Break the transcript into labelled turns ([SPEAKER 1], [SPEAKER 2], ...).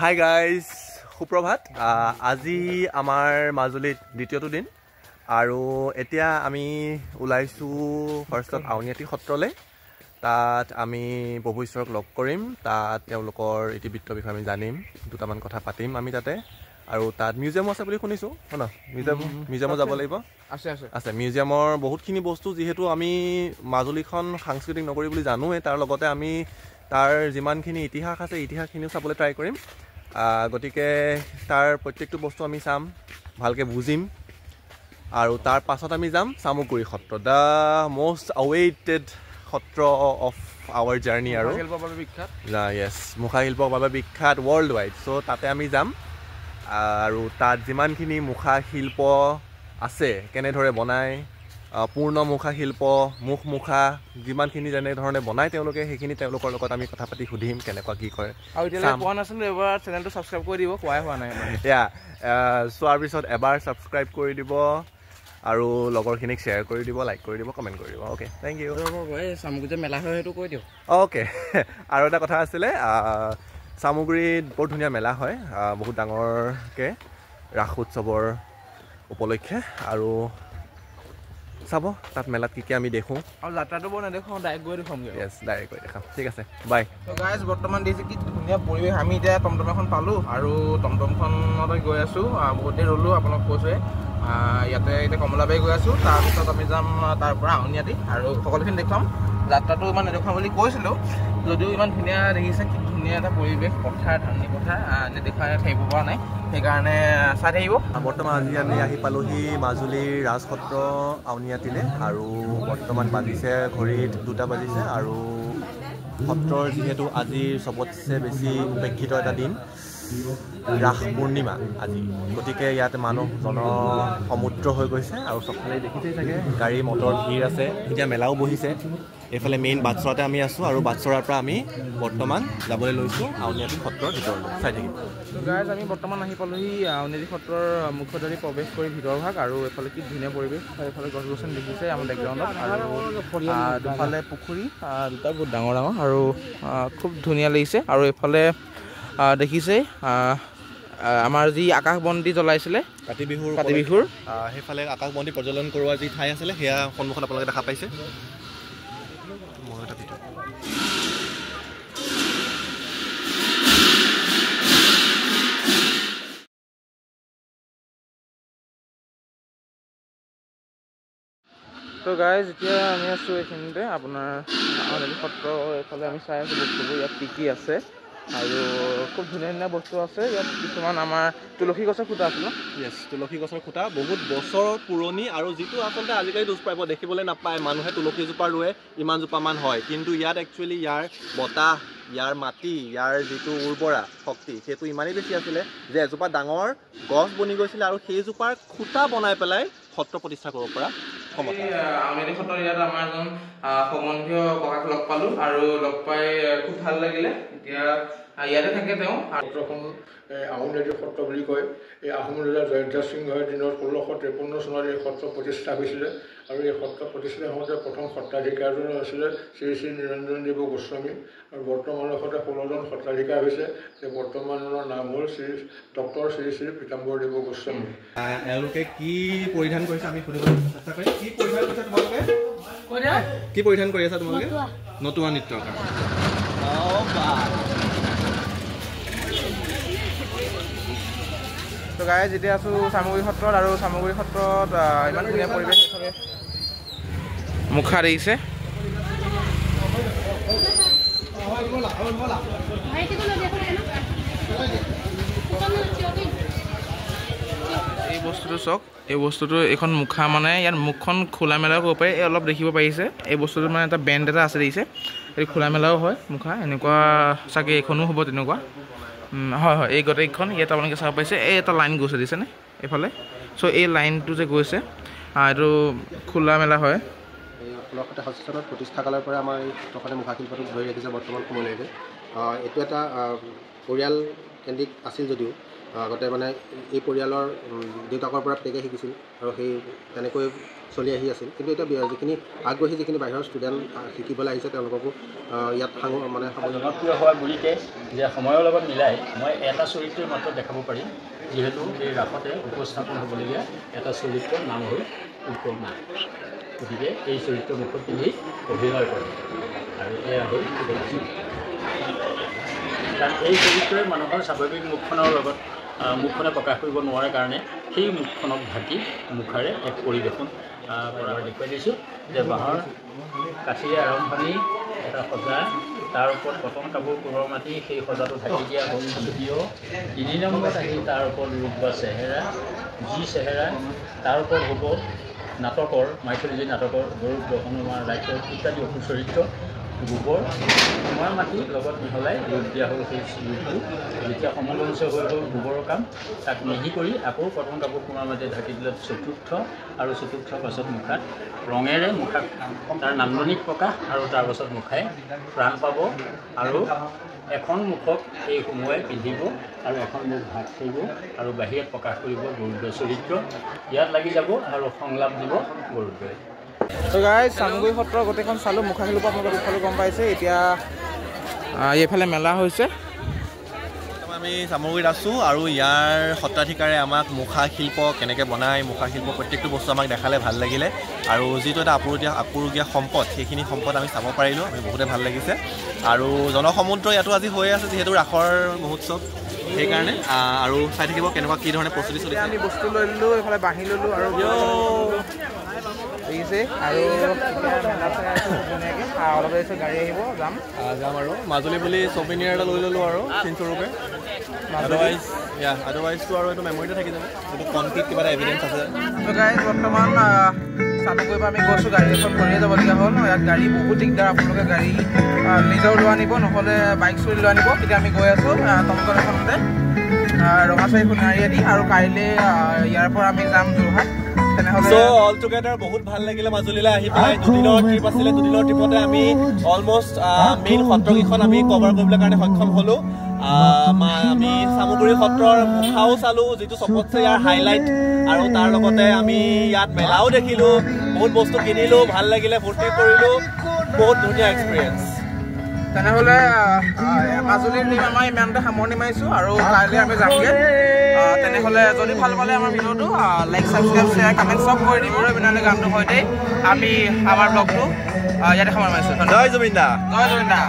[SPEAKER 1] Hi guys, সুপ্ৰভাত। আজি আমাৰ মাজুলীত দ্বিতীয়টো দিন আৰু এতিয়া আমি ওলাইছোঁ ফাৰ্ষ্টত আউনীআটী সত্ৰলৈ। তাত আমি প্ৰভু ঈশ্বৰক লগ কৰিম, তাত তেওঁলোকৰ ইতিবৃত্তৰ বিষয়ে আমি জানিম, দুটামান কথা পাতিম আমি তাতে। আৰু তাত মিউজিয়ামো আছে বুলি শুনিছোঁ, হয় ন? মিউজিয়ামত যাব লাগিব। আছে মিউজিয়ামৰ বহুতখিনি বস্তু, যিহেতু আমি মাজুলীখন সাংস্কৃতিক নগৰী বুলি জানোৱেই, তাৰ লগতে আমি তাৰ যিমানখিনি ইতিহাস আছে ইতিহাসখিনিও চাবলৈ ট্ৰাই কৰিম। গতিকে তাৰ প্ৰত্যেকটো বস্তু আমি চাম, ভালকৈ বুজিম। আৰু তাৰ পাছত আমি যাম Chamaguri Satra, the most awaited Satra of our journey. আৰু য়েছ, মুখা শিল্পৰ বাবে বিখ্যাত ৱৰ্ল্ড ৱাইড। চ' তাতে আমি যাম আৰু তাত যিমানখিনি মুখা শিল্প আছে, কেনেদৰে বনায়, পূৰ্ণ মুখা শিল্প, মুখা যিমানখিনি যেনেধৰণে বনায় তেওঁলোকে, সেইখিনি তেওঁলোকৰ লগত আমি কথা পাতি সুধিম কেনেকুৱা কি কৰে।
[SPEAKER 2] আৰু এতিয়ালৈকে পোৱা নাছিলোঁ, এবাৰ চেনেলটো ছাবস্ক্ৰাইব কৰি দিব, কোৱাই হোৱা নাই।
[SPEAKER 1] এতিয়া চোৱাৰ পিছত এবাৰ ছাবস্ক্ৰাইব কৰি দিব আৰু লগৰখিনিক শ্বেয়াৰ কৰি দিব, লাইক কৰি দিব, কমেণ্ট কৰি দিব। Okay, thank you.
[SPEAKER 2] এই চামগুৰিত মেলা হয় সেইটো কৈ দিয়ক।
[SPEAKER 1] অ'কে, আৰু এটা কথা আছিলে, চামগুৰিত বৰ ধুনীয়া মেলা হয়, বহুত ডাঙৰকৈ ৰাস উৎসৱৰ উপলক্ষে। আৰু চাব তাত মেলাত কি আমি দেখোঁ।
[SPEAKER 2] আৰু যাত্ৰাটো বৰ নেদেখোঁ, ডাইৰেক্ট গৈ দেখুৱামগৈ।
[SPEAKER 1] য়েছ, ডাইৰেক্ট গৈ দেখাম। ঠিক আছে, বাই।
[SPEAKER 2] গাইজ, বৰ্তমান দেখিছে কি ধুনীয়া পৰিৱেশ। আমি এতিয়া টমটম এখন পালোঁ আৰু টমটমখনতে গৈ আছোঁ। বহুত দেৰি ৰ'লোঁ, আপোনাক কৈছোঁৱে। ইয়াতে এতিয়া কমলাবাৰী গৈ আছোঁ, তাৰপিছত আমি যাম তাৰ পৰা আউনীআটী আৰু সকলোখিনি দেখুৱাম। যাত্ৰাটো ইমান নেদেখুৱাম বুলি কৈছিলোঁ, যদিও ইমান ধুনীয়া দেখিছে, কি ধুনীয়া এটা পৰিৱেশ, পথাৰ, ধাননি পথাৰ, এনে দেখুৱাই থাকিব পৰা নাই, সেইকাৰণে চাই থাকিব।
[SPEAKER 1] বৰ্তমান আজি আমি আহি পালোহি মাজুলীৰ ৰাজসত্ৰ আউনীআটীলৈ আৰু বৰ্তমান বাজিছে ঘড়ীত 2টা বাজিছে। আৰু সত্ৰৰ যিহেতু আজিৰ চবতছে বেছি উপেক্ষিত এটা দিন, ৰাস পূৰ্ণিমা আজি, গতিকে ইয়াত মানুহ সমুদ্ৰ হৈ গৈছে আৰু চবফালে দেখিছেই চাগে গাড়ী মটৰ ভিৰ আছে। এতিয়া মেলাও বহিছে। এইফালে মেইন বাটচৰাতে আমি আছোঁ আৰু বাটচৰাৰ পৰা আমি বৰ্তমান যাবলৈ লৈছোঁ আউনীআটী সত্ৰৰ ভিতৰলৈ। চাই থাকিম।
[SPEAKER 2] গাইজ, আমি বৰ্তমান আহি পালোহি আউনীআটী সত্ৰৰ মুখ্যদ্বাৰী প্ৰৱেশ কৰি ভিতৰ ভাগ। আৰু এইফালে কি ধুনীয়া পৰিৱেশ, এইফালে গছ গছনি দেখিছে আমাৰ বেকগ্ৰাউণ্ডত, আৰু দুফালে পুখুৰী দুটা বহুত ডাঙৰ ডাঙৰ আৰু খুব ধুনীয়া লাগিছে। আৰু এইফালে দেখিছেই আমাৰ যি আকাশবন্তি জ্বলাইছিলে কাতি বিহুৰ,
[SPEAKER 1] সেইফালে আকাশবন্তি প্ৰজ্বলন কৰোৱা যি ঠাই আছিলে, সেয়া সন্মুখত আপোনালোকে দেখা পাইছে।
[SPEAKER 2] তো গাইজ, এতিয়া আমি আছোঁ এইখিনিতে আপোনাৰ আউনীআটী সত্ৰ। এইফালে আমি চাই আছোঁ বস্তুবোৰ, ইয়াত কি আছে। আৰু খুব ধুনীয়া ধুনীয়া বস্তু আছে ইয়াত। কিছুমান আমাৰ তুলসী গছৰ খুঁটা আছে ন?
[SPEAKER 1] য়েছ, তুলসী গছৰ খুঁটা বহুত বছৰৰ পুৰণি, আৰু যিটো আচলতে আজিকালি দুষ্প্ৰাপ্য, দেখিবলৈ নাপায়। মানুহে তুলসীজোপা ৰুৱে, ইমানজোপামান হয়, কিন্তু ইয়াত একচুৱেলি ইয়াৰ বতাহ, ইয়াৰ মাটি, ইয়াৰ যিটো উৰ্বৰা শক্তি, সেইটো ইমানেই বেছি আছিলে যে এজোপা ডাঙৰ গছ বনি গৈছিলে আৰু সেইজোপাৰ খুঁটা বনাই পেলাই সত্ৰ প্ৰতিষ্ঠা কৰিব পৰা ক্ষমতা।
[SPEAKER 2] আউনীআটী সত্ৰৰ ইয়াত আমাৰ এজন সম্বন্ধীয় ককাক লগ পালোঁ আৰু লগ পাই খুব ভাল লাগিলে। এতিয়া ইয়াতে থাকে তেওঁ।
[SPEAKER 3] সত্ৰখন আউনীআটী সত্ৰ বুলি কয়। এই আহোম ৰজা জয়ধ্বজ সিংহৰ দিনত 1653 চনত এই সত্ৰ প্ৰতিষ্ঠা হৈছিলে। আৰু এই সত্ৰ প্ৰতিষ্ঠা হওঁতে প্ৰথম সত্ৰাধিকাৰজন আছিলে শ্ৰী শ্ৰী নিৰঞ্জন দেৱ গোস্বামী। আৰু বৰ্তমানৰ সৈতে 16জন সত্ৰাধিকাৰ হৈছে। বৰ্তমানৰ নাম হ'ল ডক্টৰ শ্ৰী শ্ৰী পীতাম্বৰ দেৱ গোস্বামী।
[SPEAKER 1] এওঁলোকে কি পৰিধান কৰিছে আমি সুধিবলৈ চেষ্টা কৰিম। কি পৰিধান কৰিছা তোমালোকে? কি পৰিধান কৰি আছা তোমালোকে? নতুবা নৃত্য।
[SPEAKER 2] তো গাইজ, এতিয়া আছোঁ চামগুৰি সত্ৰত, আৰু চামগুৰি সত্ৰত ইমান ধুনীয়া পৰিৱেশ। এইফালে মুখা দেখিছে। এই বস্তুটো চাওক, এই বস্তুটো এইখন মুখা, মানে ইয়াত মুখখন খোলা মেলাও কৰিব পাৰি। এই অলপ দেখিব পাৰিছে, এই বস্তুটো মানে এটা বেণ্ড এটা আছে দেখিছে, এইটো খোলা মেলাও হয় মুখা। এনেকুৱা চাগে এইখনো হ'ব তেনেকুৱা। হয় হয়, এই গোটেইখন ইয়াত আপোনালোকে চাব পাৰিছে। এই এটা লাইন গৈছে দিছেনে এইফালে। চ' এই লাইনটো যে গৈছে, এইটো খোলা মেলা হয়।
[SPEAKER 4] এই 1687 চনত প্ৰতিষ্ঠা কালৰ পৰা আমাৰ এই সত্ৰখনে মুখা শিল্পটোক ধৰি ৰাখিছে বৰ্তমান সময়লৈকে। এইটো এটা পৰিয়াল কেন্দ্ৰিক আছিল যদিও আগতে মানে এই পৰিয়ালৰ দেউতাকৰ পৰা প্লেকে শিকিছিল আৰু সেই তেনেকৈ চলি আহি আছিল কিন্তু এতিয়া যিখিনি আগ্ৰহী যিখিনি বাহিৰৰ ষ্টুডেণ্ট শিকিবলৈ আহিছে তেওঁলোককো ইয়াত মানে
[SPEAKER 5] জনপ্ৰিয় হোৱা গুৰিতে যে সময়ৰ লগত মিলাই মই এটা চৰিত্ৰ মাত্ৰ দেখাব পাৰিম যিহেতু এই ৰাসতে উপস্থাপন হ'বলগীয়া এটা চৰিত্ৰৰ নাম হ'ল উপমা গতিকে এই চৰিত্ৰ মুখত পিন্ধি অভিনয় কৰে আৰু এয়া হ'ল কাৰণ এই চৰিত্ৰই মানুহৰ স্বাভাৱিক মুখখনৰ লগত মুখখনে প্ৰকাশ কৰিব নোৱাৰে কাৰণে সেই মুখখনক ঢাকি মুখাৰে এক পৰিৱেশন দেখুৱাই দিছোঁ যে বাঁহৰ কাঠিৰে আৰম্ভণি এটা সজা তাৰ ওপৰত কটন কাপোৰ কোৰৰ মাটি সেই সজাটো ঢাকি দিয়া হ'ল যদিও 3 নম্বৰত আহি তাৰ ওপৰত ৰূপ বা চেহেৰা যি চেহেৰা তাৰ ওপৰত হ'ব নাটকৰ মাইথলজী নাটকৰ গৌৰৱ হনুমান ৰাজ্যৰ ইত্যাদি অসুৰ চৰিত্ৰ গোবৰ কুমাৰ মাটি লগত মিহলাই ৰূপ দিয়া হ'ল সেই ৰূপটো যেতিয়া সমলঞ্চ হৈ হ'ল গোবৰৰ কাম তাক মিহি কৰি আকৌ কটন কাপোৰ কুমাৰ মাটিৰে ঢাকি দিলে চতুৰ্থ আৰু চতুৰ্থ পাছত মুখাত ৰঙেৰে মুখাক তাৰ নান্দনিক প্ৰকাশ আৰু তাৰ পাছত মুখাই প্ৰাণ পাব আৰু এখন মুখক এই সময়ে পিন্ধিব আৰু এখন মুখ ভাত খাব আৰু বাহিৰত প্ৰকাশ কৰিব গৰুড়ৰ চৰিত্ৰ ইয়াত লাগি যাব আৰু সংলাপ দিব গৰুড়ই
[SPEAKER 2] তো গাইজ চামগুৰি সত্ৰ গোটেইখন চালোঁ মুখাশিল্প আপোনালোকে দুফালে গম পাইছে এতিয়া এইফালে মেলা হৈছে
[SPEAKER 1] আমি চামগুৰিত আছোঁ আৰু ইয়াৰ সত্ৰাধিকাৰে আমাক মুখাশিল্প কেনেকৈ বনায় মুখাশিল্প প্ৰত্যেকটো বস্তু আমাক দেখালে ভাল লাগিলে আৰু যিটো এটা আপুৰুগীয়া সম্পদ সেইখিনি সম্পদ আমি চাব পাৰিলোঁ আমি বহুতে ভাল লাগিছে আৰু জনসমুদ্ৰ ইয়াতো আজি হৈ আছে যিহেতু ৰাসৰ মহোৎসৱ সেইকাৰণে আৰু চাই থাকিব কেনেকুৱা কি ধৰণে প্ৰস্তুতি চলিছে
[SPEAKER 2] আমি বস্তু লৈ ল'লোঁ এইফালে বাঁহী ল'লোঁ আৰু দেখিছে আৰু ধুনীয়াকৈ অলপ দেৰিছে গাড়ী আহিব যাম
[SPEAKER 1] আৰু মাজুলী বুলি চৌপিনিয়াৰ এটা লৈ ল'লোঁ আৰু চিনস্বৰূপে আদাৰৱাইজটো আৰু এইটো মেমৰিতে থাকি যাব এইটো কনক্ৰিট কিবা এটা এভিডেঞ্চ আছে
[SPEAKER 2] তো গাইজ বৰ্তমান চামগুৰিৰ পৰা আমি গৈছোঁ গাড়ী এখন কৰিয়ে যাবলগীয়া হ'ল ইয়াত গাড়ী বহুত দিগদাৰ আপোনালোকে গাড়ী নিজৰ লৈ আনিব নহ'লে বাইক চুৰি লৈ আনিব এতিয়া আমি গৈ আছোঁ টমটম এখনতে ৰঙাচাৰী সোণাৰীয়েদি আৰু কাইলৈ ইয়াৰ পৰা আমি যাম যোৰহাট
[SPEAKER 1] অল টুগেডাৰ বহুত ভাল লাগিলে মাজুলীলৈ আহি পেলাই দুদিনৰ ট্ৰিপ আছিলে দুদিনৰ ট্ৰিপতে আমি অলমষ্ট মেইন সত্ৰকেইখন আমি কভাৰ কৰিবলৈ কাৰণে সক্ষম হ'লোঁ আমি চামগুৰি সত্ৰৰ মুখাও চালোঁ যিটো চবতছে ইয়াৰ হাইলাইট আৰু তাৰ লগতে আমি ইয়াত মেলাও দেখিলোঁ বহুত বস্তু কিনিলোঁ ভাল লাগিলে ফূৰ্তি কৰিলোঁ বহুত ধুনীয়া এক্সপিৰিয়েঞ্চ
[SPEAKER 2] তেনেহ'লে মাজুলীৰ ট্ৰিপ আমাৰ ইমানতে সামৰণি মাৰিছোঁ আৰু কাইলৈ আমি যামগৈ তেনেহ'লে যদি ভাল পালে আমাৰ ভিডিঅ'টো লাইক ছাবস্ক্ৰাইব শ্বেয়াৰ কমেণ্ট চব কৰি দিব বিনালে গানটোৰ সৈতে আমি আমাৰ ব্লগটো ইয়াতে সামৰণি মাৰিছোঁ
[SPEAKER 1] জয় জুবিন দা
[SPEAKER 2] জয় জুবিন দা